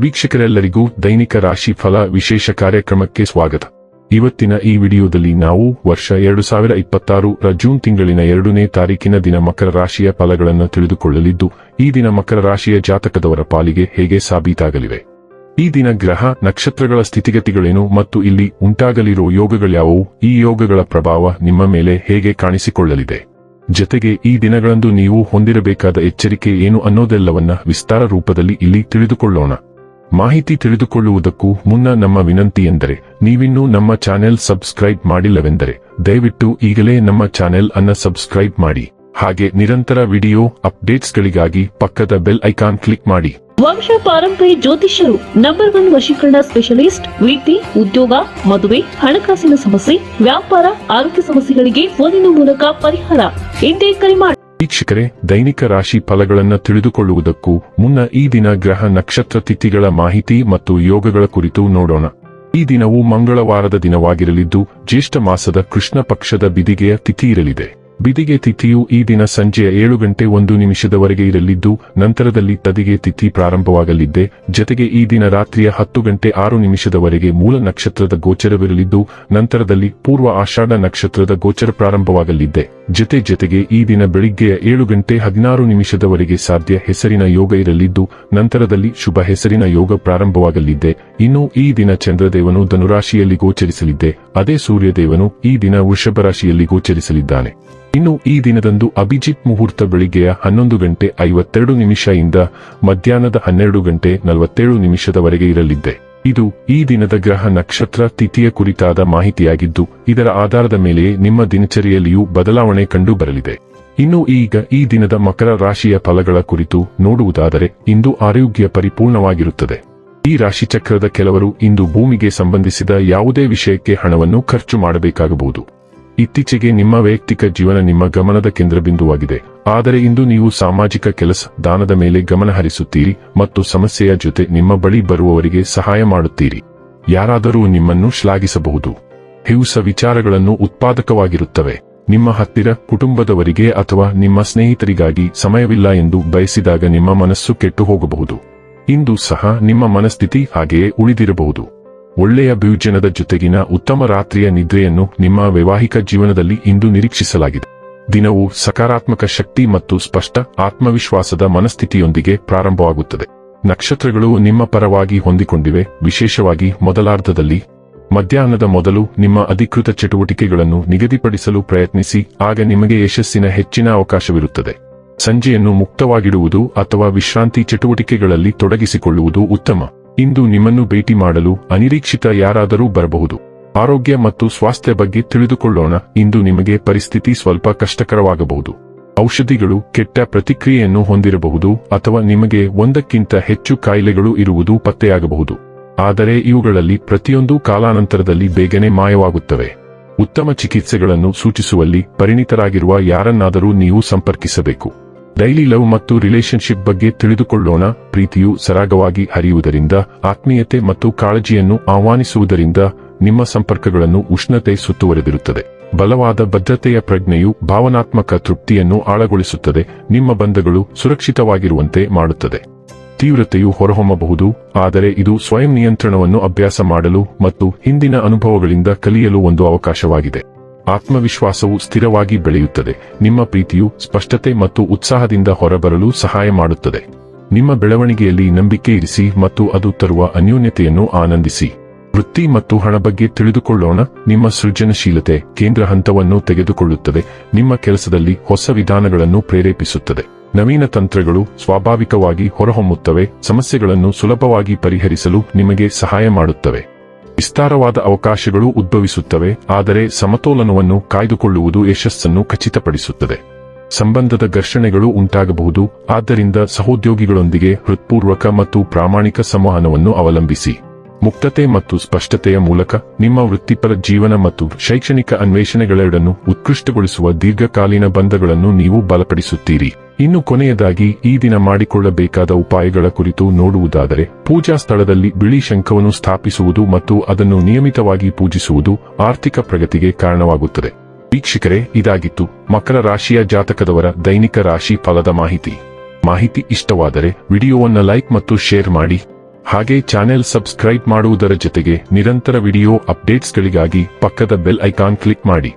ವೀಕ್ಷಕರೆಲ್ಲರಿಗೂ ದೈನಿಕ ರಾಶಿ ಫಲ ವಿಶೇಷ ಕಾರ್ಯಕ್ರಮಕ್ಕೆ ಸ್ವಾಗತ. ಇವತ್ತಿನ ಈ ವಿಡಿಯೋದಲ್ಲಿ ನಾವು ವರ್ಷ 2026ರ ಜೂನ್ ತಿಂಗಳಿನ 2ನೇ ತಾರೀಕಿನ ದಿನ ಮಕರ ರಾಶಿಯ ಫಲಗಳನ್ನು ತಿಳಿದುಕೊಳ್ಳಲಿದ್ದು, ಈ ದಿನ ಮಕರ ರಾಶಿಯ ಜಾತಕದವರ ಪಾಲಿಗೆ ಹೇಗೆ ಸಾಬೀತಾಗಲಿವೆ, ಈ ದಿನ ಗ್ರಹ ನಕ್ಷತ್ರಗಳ ಸ್ಥಿತಿಗತಿಗಳೇನು ಮತ್ತು ಇಲ್ಲಿ ಉಂಟಾಗಲಿರೋ ಯೋಗಗಳ್ಯಾವುವು, ಈ ಯೋಗಗಳ ಪ್ರಭಾವ ನಿಮ್ಮ ಮೇಲೆ ಹೇಗೆ ಕಾಣಿಸಿಕೊಳ್ಳಲಿದೆ, ಜೊತೆಗೆ ಈ ದಿನಗಳಂದು ನೀವು ಹೊಂದಿರಬೇಕಾದ ಎಚ್ಚರಿಕೆ ಏನು ಅನ್ನೋದೆಲ್ಲವನ್ನ ವಿಸ್ತಾರ ರೂಪದಲ್ಲಿ ಇಲ್ಲಿ ತಿಳಿದುಕೊಳ್ಳೋಣ. ಮಾಹಿತಿ ತಿಳಿದುಕೊಳ್ಳುವುದಕ್ಕೂ ಮುನ್ನ ನಮ್ಮ ವಿನಂತಿ ಎಂದರೆ, ನೀವಿನ್ನೂ ನಮ್ಮ ಚಾನೆಲ್ ಸಬ್ಸ್ಕ್ರೈಬ್ ಮಾಡಿಲ್ಲವೆಂದರೆ ದಯವಿಟ್ಟು ಈಗಲೇ ನಮ್ಮ ಚಾನೆಲ್ ಅನ್ನು ಸಬ್ಸ್ಕ್ರೈಬ್ ಮಾಡಿ. ಹಾಗೆ ನಿರಂತರ ವಿಡಿಯೋ ಅಪ್ಡೇಟ್ಸ್ಗಳಿಗಾಗಿ ಪಕ್ಕದ ಬೆಲ್ ಐಕಾನ್ ಕ್ಲಿಕ್ ಮಾಡಿ. ವಂಶ ಪಾರಂಪರ್ಯ ಜ್ಯೋತಿಷ್ಯರು ನಂಬರ್ 1 ವಶೀಕರಣ ಸ್ಪೆಷಲಿಸ್ಟ್. ವೃತ್ತಿ, ಉದ್ಯೋಗ, ಮದುವೆ, ಹಣಕಾಸಿನ ಸಮಸ್ಯೆ, ವ್ಯಾಪಾರ, ಆರೋಗ್ಯ ಸಮಸ್ಯೆಗಳಿಗೆ ಫೋನಿನ ಮೂಲಕ ಪರಿಹಾರ. ಇಂದೇ ಕರೆ ಮಾಡಿ. ವೀಕ್ಷಕರೇ, ದೈನಿಕ ರಾಶಿ ಫಲಗಳನ್ನು ತಿಳಿದುಕೊಳ್ಳುವುದಕ್ಕೂ ಮುನ್ನ ಈ ದಿನ ಗ್ರಹ ನಕ್ಷತ್ರ ತಿಥಿಗಳ ಮಾಹಿತಿ ಮತ್ತು ಯೋಗಗಳ ಕುರಿತು ನೋಡೋಣ. ಈ ದಿನವು ಮಂಗಳವಾರದ ದಿನವಾಗಿರಲಿದ್ದು, ಜ್ಯೇಷ್ಠ ಮಾಸದ ಕೃಷ್ಣ ಪಕ್ಷದ ಬಿದಿಗೆಯ ತಿಥಿ ಇರಲಿದೆ. ಬಿದಿಗೆ ತಿಥಿಯು ಈ ದಿನ ಸಂಜೆಯ 7:01 ಇರಲಿದ್ದು, ನಂತರದಲ್ಲಿ ತದಿಗೆ ತಿಥಿ ಪ್ರಾರಂಭವಾಗಲಿದ್ದೆ. ಜೊತೆಗೆ ಈ ದಿನ ರಾತ್ರಿಯ 10:06 ಮೂಲ ನಕ್ಷತ್ರದ ಗೋಚರವಿರಲಿದ್ದು, ನಂತರದಲ್ಲಿ ಪೂರ್ವ ಆಷಾಢ ನಕ್ಷತ್ರದ ಗೋಚರ ಪ್ರಾರಂಭವಾಗಲಿದ್ದೆ. ಜೊತೆಗೆ ಈ ದಿನ ಬೆಳಿಗ್ಗೆಯ 7:16 ಸಾಧ್ಯ ಹೆಸರಿನ ಯೋಗ ಇರಲಿದ್ದು, ನಂತರದಲ್ಲಿ ಶುಭ ಹೆಸರಿನ ಯೋಗ ಪ್ರಾರಂಭವಾಗಲಿದ್ದೆ. ಇನ್ನು ಈ ದಿನ ಚಂದ್ರದೇವನು ಧನುರಾಶಿಯಲ್ಲಿ ಗೋಚರಿಸಲಿದ್ದೆ. ಅದೇ ಸೂರ್ಯದೇವನು ಈ ದಿನ ವೃಷಭ ರಾಶಿಯಲ್ಲಿ ಗೋಚರಿಸಲಿದ್ದಾನೆ. ಇನ್ನು ಈ ದಿನದಂದು ಅಭಿಜಿತ್ ಮುಹೂರ್ತ ಬೆಳಿಗ್ಗೆಯ 11:52 ಇಂದ ಮಧ್ಯಾಹ್ನದ 12:47 ಇರಲಿದ್ದೆ. ಇದು ಈ ದಿನದ ಗ್ರಹ ನಕ್ಷತ್ರ ತಿಥಿಯ ಕುರಿತಾದ ಮಾಹಿತಿಯಾಗಿದ್ದು, ಇದರ ಆಧಾರದ ಮೇಲೆಯೇ ನಿಮ್ಮ ದಿನಚರಿಯಲ್ಲಿಯೂ ಬದಲಾವಣೆ ಕಂಡು ಬರಲಿದೆ. ಇನ್ನು ಈಗ ಈ ದಿನದ ಮಕರ ರಾಶಿಯ ಫಲಗಳ ಕುರಿತು ನೋಡುವುದಾದರೆ, ಇಂದು ಆರೋಗ್ಯ ಪರಿಪೂರ್ಣವಾಗಿರುತ್ತದೆ. ಈ ರಾಶಿಚಕ್ರದ ಕೆಲವರು ಇಂದು ಭೂಮಿಗೆ ಸಂಬಂಧಿಸಿದ ಯಾವುದೇ ವಿಷಯಕ್ಕೆ ಹಣವನ್ನು ಖರ್ಚು ಮಾಡಬೇಕಾಗಬಹುದು. ಇತ್ತೀಚೆಗೆ ನಿಮ್ಮ ವೈಯಕ್ತಿಕ ಜೀವನ ನಿಮ್ಮ ಗಮನದ ಕೇಂದ್ರಬಿಂದುವಾಗಿದೆ. ಆದರೆ ಇಂದು ನೀವು ಸಾಮಾಜಿಕ ಕೆಲಸ, ದಾನದ ಮೇಲೆ ಗಮನ ಹರಿಸುತ್ತೀರಿ ಮತ್ತು ಸಮಸ್ಯೆಯ ಜೊತೆ ನಿಮ್ಮ ಬಳಿ ಬರುವವರಿಗೆ ಸಹಾಯ ಮಾಡುತ್ತೀರಿ. ಯಾರಾದರೂ ನಿಮ್ಮನ್ನು ಶ್ಲಾಘಿಸಬಹುದು. ಹೊಸ ವಿಚಾರಗಳನ್ನು ಉತ್ಪಾದಕವಾಗಿರುತ್ತವೆ. ನಿಮ್ಮ ಹತ್ತಿರ ಕುಟುಂಬದವರಿಗೆ ಅಥವಾ ನಿಮ್ಮ ಸ್ನೇಹಿತರಿಗಾಗಿ ಸಮಯವಿಲ್ಲ ಎಂದು ಬಯಸಿದಾಗ ನಿಮ್ಮ ಮನಸ್ಸು ಕೆಟ್ಟು ಹೋಗಬಹುದು. ಇಂದು ಸಹ ನಿಮ್ಮ ಮನಸ್ಥಿತಿ ಹಾಗೆಯೇ ಉಳಿದಿರಬಹುದು. ಒಳ್ಳೆಯ ಭೋಜನದ ಜೊತೆಗಿನ ಉತ್ತಮ ರಾತ್ರಿಯ ನಿದ್ರೆಯನ್ನು ನಿಮ್ಮ ವೈವಾಹಿಕ ಜೀವನದಲ್ಲಿ ಇಂದು ನಿರೀಕ್ಷಿಸಲಾಗಿದೆ. ದಿನವು ಸಕಾರಾತ್ಮಕ ಶಕ್ತಿ ಮತ್ತು ಸ್ಪಷ್ಟ ಆತ್ಮವಿಶ್ವಾಸದ ಮನಸ್ಥಿತಿಯೊಂದಿಗೆ ಪ್ರಾರಂಭವಾಗುತ್ತದೆ. ನಕ್ಷತ್ರಗಳು ನಿಮ್ಮ ಪರವಾಗಿ ಹೊಂದಿಕೊಂಡಿವೆ. ವಿಶೇಷವಾಗಿ ಮೊದಲಾರ್ಧದಲ್ಲಿ ಮಧ್ಯಾಹ್ನದ ಮೊದಲು ನಿಮ್ಮ ಅಧಿಕೃತ ಚಟುವಟಿಕೆಗಳನ್ನು ನಿಗದಿಪಡಿಸಲು ಪ್ರಯತ್ನಿಸಿ. ಆಗ ನಿಮಗೆ ಯಶಸ್ಸಿನ ಹೆಚ್ಚಿನ ಅವಕಾಶವಿರುತ್ತದೆ. ಸಂಜೆಯನ್ನು ಮುಕ್ತವಾಗಿಡುವುದು ಅಥವಾ ವಿಶ್ರಾಂತಿ ಚಟುವಟಿಕೆಗಳಲ್ಲಿ ತೊಡಗಿಸಿಕೊಳ್ಳುವುದು ಉತ್ತಮ. ಇಂದು ನಿಮ್ಮನ್ನು ಭೇಟಿ ಮಾಡಲು ಅನಿರೀಕ್ಷಿತ ಯಾರಾದರೂ ಬರಬಹುದು. ಆರೋಗ್ಯ ಮತ್ತು ಸ್ವಾಸ್ಥ್ಯ ಬಗ್ಗೆ ತಿಳಿದುಕೊಳ್ಳೋಣ. ಇಂದು ನಿಮಗೆ ಪರಿಸ್ಥಿತಿ ಸ್ವಲ್ಪ ಕಷ್ಟಕರವಾಗಬಹುದು. ಔಷಧಿಗಳು ಕೆಟ್ಟ ಪ್ರತಿಕ್ರಿಯೆಯನ್ನು ಹೊಂದಿರಬಹುದು ಅಥವಾ ನಿಮಗೆ ಒಂದಕ್ಕಿಂತ ಹೆಚ್ಚು ಕಾಯಿಲೆಗಳು ಇರುವುದು ಪತ್ತೆಯಾಗಬಹುದು. ಆದರೆ ಇವುಗಳಲ್ಲಿ ಪ್ರತಿಯೊಂದೂ ಕಾಲಾನಂತರದಲ್ಲಿ ಬೇಗನೆ ಮಾಯವಾಗುತ್ತವೆ. ಉತ್ತಮ ಚಿಕಿತ್ಸೆಗಳನ್ನು ಸೂಚಿಸುವಲ್ಲಿ ಪರಿಣಿತರಾಗಿರುವ ಯಾರನ್ನಾದರೂ ನೀವು ಸಂಪರ್ಕಿಸಬೇಕು. ಡೈಲಿ ಲವ್ ಮತ್ತು ರಿಲೇಶನ್ಶಿಪ್ ಬಗ್ಗೆ ತಿಳಿದುಕೊಳ್ಳೋಣ. ಪ್ರೀತಿಯು ಸರಾಗವಾಗಿ ಹರಿಯುವುದರಿಂದ, ಆತ್ಮೀಯತೆ ಮತ್ತು ಕಾಳಜಿಯನ್ನು ಆಹ್ವಾನಿಸುವುದರಿಂದ ನಿಮ್ಮ ಸಂಪರ್ಕಗಳನ್ನು ಉಷ್ಣತೆ ಸುತ್ತುವರೆದಿರುತ್ತದೆ. ಬಲವಾದ ಬದ್ಧತೆಯ ಪ್ರಜ್ಞೆಯು ಭಾವನಾತ್ಮಕ ತೃಪ್ತಿಯನ್ನು ಆಳಗೊಳಿಸುತ್ತದೆ. ನಿಮ್ಮ ಬಂಧಗಳು ಸುರಕ್ಷಿತವಾಗಿರುವಂತೆ ಮಾಡುತ್ತದೆ. ತೀವ್ರತೆಯು ಹೊರಹೊಮ್ಮಬಹುದು, ಆದರೆ ಇದು ಸ್ವಯಂ ನಿಯಂತ್ರಣವನ್ನು ಅಭ್ಯಾಸ ಮಾಡಲು ಮತ್ತು ಹಿಂದಿನ ಅನುಭವಗಳಿಂದ ಕಲಿಯಲು ಒಂದು ಅವಕಾಶವಾಗಿದೆ. ಆತ್ಮವಿಶ್ವಾಸವು ಸ್ಥಿರವಾಗಿ ಬೆಳೆಯುತ್ತದೆ. ನಿಮ್ಮ ಪ್ರೀತಿಯು ಸ್ಪಷ್ಟತೆ ಮತ್ತು ಉತ್ಸಾಹದಿಂದ ಹೊರಬರಲು ಸಹಾಯ ಮಾಡುತ್ತದೆ. ನಿಮ್ಮ ಬೆಳವಣಿಗೆಯಲ್ಲಿ ನಂಬಿಕೆ ಇರಿಸಿ ಮತ್ತು ಅದು ತರುವ ಅನ್ಯೋನ್ಯತೆಯನ್ನು ಆನಂದಿಸಿ. ವೃತ್ತಿ ಮತ್ತು ಹಣ ಬಗ್ಗೆ ತಿಳಿದುಕೊಳ್ಳೋಣ. ನಿಮ್ಮ ಸೃಜನಶೀಲತೆ ಕೇಂದ್ರ ಹಂತವನ್ನು ತೆಗೆದುಕೊಳ್ಳುತ್ತದೆ. ನಿಮ್ಮ ಕೆಲಸದಲ್ಲಿ ಹೊಸ ವಿಧಾನಗಳನ್ನು ಪ್ರೇರೇಪಿಸುತ್ತದೆ. ನವೀನ ತಂತ್ರಗಳು ಸ್ವಾಭಾವಿಕವಾಗಿ ಹೊರಹೊಮ್ಮುತ್ತವೆ. ಸಮಸ್ಯೆಗಳನ್ನು ಸುಲಭವಾಗಿ ಪರಿಹರಿಸಲು ನಿಮಗೆ ಸಹಾಯ ಮಾಡುತ್ತವೆ. ವಿಸ್ತಾರವಾದ ಅವಕಾಶಗಳು ಉದ್ಭವಿಸುತ್ತವೆ, ಆದರೆ ಸಮತೋಲನವನ್ನು ಕಾಯ್ದುಕೊಳ್ಳುವುದು ಯಶಸ್ಸನ್ನು ಖಚಿತಪಡಿಸುತ್ತದೆ. ಸಂಬಂಧದ ಘರ್ಷಣೆಗಳು ಉಂಟಾಗಬಹುದು, ಆದ್ದರಿಂದ ಸಹೋದ್ಯೋಗಿಗಳೊಂದಿಗೆ ಹೃತ್ಪೂರ್ವಕ ಮತ್ತು ಪ್ರಾಮಾಣಿಕ ಸಂವಹನವನ್ನು ಅವಲಂಬಿಸಿ. ಮುಕ್ತತೆ ಮತ್ತು ಸ್ಪಷ್ಟತೆಯ ಮೂಲಕ ನಿಮ್ಮ ವೃತ್ತಿಪರ ಜೀವನ ಮತ್ತು ಶೈಕ್ಷಣಿಕ ಅನ್ವೇಷಣೆಗಳೆರಡನ್ನು ಉತ್ಕೃಷ್ಟಗೊಳಿಸುವ ದೀರ್ಘಕಾಲೀನ ಬಂಧಗಳನ್ನು ನೀವು ಬಲಪಡಿಸುತ್ತೀರಿ. ಇನ್ನು ಕೊನೆಯದಾಗಿ ಈ ದಿನ ಮಾಡಿಕೊಳ್ಳಬೇಕಾದ ಉಪಾಯಗಳ ಕುರಿತು ನೋಡುವುದಾದರೆ, ಪೂಜಾ ಸ್ಥಳದಲ್ಲಿ ಬಿಳಿ ಶಂಖವನ್ನು ಸ್ಥಾಪಿಸುವುದು ಮತ್ತು ಅದನ್ನು ನಿಯಮಿತವಾಗಿ ಪೂಜಿಸುವುದು ಆರ್ಥಿಕ ಪ್ರಗತಿಗೆ ಕಾರಣವಾಗುತ್ತದೆ. ವೀಕ್ಷಕರೇ, ಇದಾಗಿತ್ತು ಮಕರ ರಾಶಿಯ ಜಾತಕದವರ ದೈನಿಕ ರಾಶಿ ಫಲದ ಮಾಹಿತಿ ಇಷ್ಟವಾದರೆ ವಿಡಿಯೋವನ್ನು ಲೈಕ್ ಮತ್ತು ಶೇರ್ ಮಾಡಿ. ಹಾಗೆ ಚಾನೆಲ್ ಸಬ್ಸ್ಕ್ರೈಬ್ ಮಾಡುವುದರ ಜೊತೆಗೆ ನಿರಂತರ ವಿಡಿಯೋ ಅಪ್ಡೇಟ್ಸ್ಗಳಿಗಾಗಿ ಪಕ್ಕದ ಬೆಲ್ ಐಕಾನ್ ಕ್ಲಿಕ್ ಮಾಡಿ.